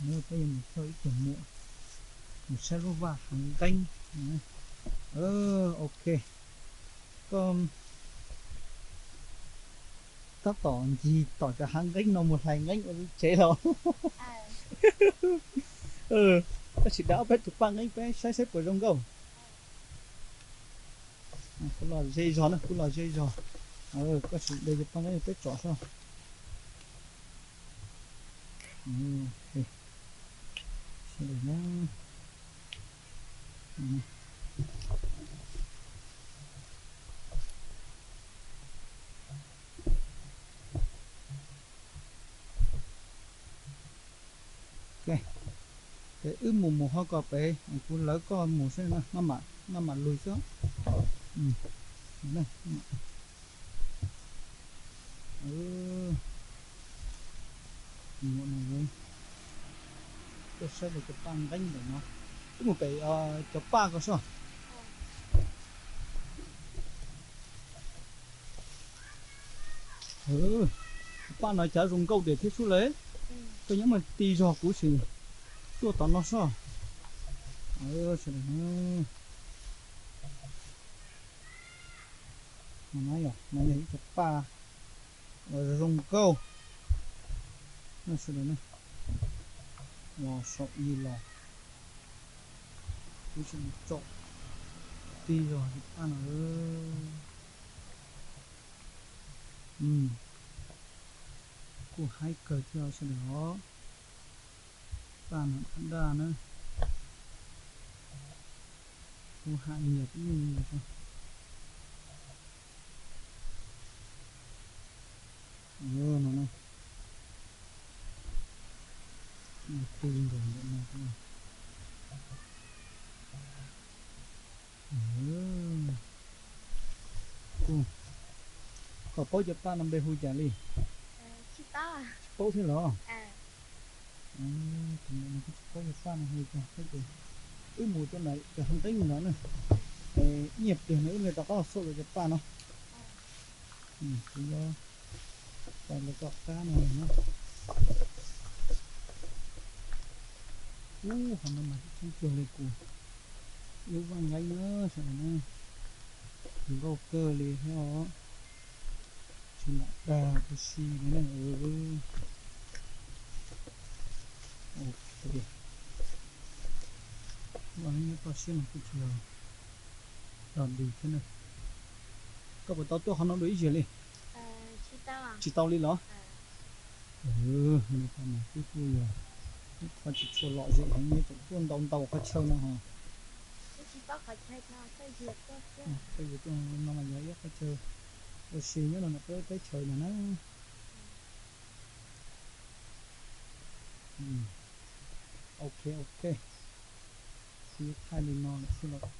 Nếu bây giờ mình chơi ít kiểu muộn một xe rô va hàng canh. Ok. Còn ta tỏ gì tỏ cả hàng canh nó một hành canh chế rồi. Ừ, ta chỉ đáo bé chụp băng ấy bé sai xếp của rong gầu. Có là dây giò nữa, có là dây giò. Có chỉ đây chụp băng ấy bé trỏ sao. Ok. Sẽ để nó. Ok. Cái mù mù hoa cọp ấy, cũng lỡ có mù sẽ nó mà lùi xuống. Đây. Mù này tôi sẽ được cái băng đánh để nó. Cái một cái chọc ba có sao? Ba nói chả dùng câu để thiết số lấy. Tôi nhớ mà tì giò cú xì. Tôi tao nó sao? Sẽ được nó. Nói à, nói đấy chọc ba. Rồi dùng câu. Nó sẽ được nó. Wow, sợ gì là. Cú xì chọc. Tì giò thì ba nó. Cú hai cờ cho sẽ được nó. Ba nó ăn đà nữa. Cú hai nhiều cũng như vậy. Nó này. Tin rồi vậy này. Có bố cho ta nằm đây hui chả đi. Chị to à? Bố thế lọ. À, Thì mình có bố cho ta nằm hui chả. Thế thì mùi cho này cái không tính nữa nè. Nhịp tiền nữa người ta có số được cho ta nó. Thì do còn là cọc cá này nữa. Hôm nay mà không chiều này của yêu vang ngay nữa sao nữa. Đừng có cơ liền theo. Chỉ là đà cái xì này này. Ok. Và hình như có xí một cái chiều. Đòn đi thế này. Có phải tao họ nó đối gì đi. chị to à? Chỉ tao đi nó. Mình phải một cái vui rồi. Có chỉ cho lọ gì hình như cũng tuôn đông tàu có trâu nữa hả? Chị to khỏi chạy nào tới diệt cơ chứ. Bây giờ tôi nó mà nhớ có trâu. Rồi xì nhớ là nó tới trời mà nó. Ok ok. Thì hai mình nó là xin lỗi.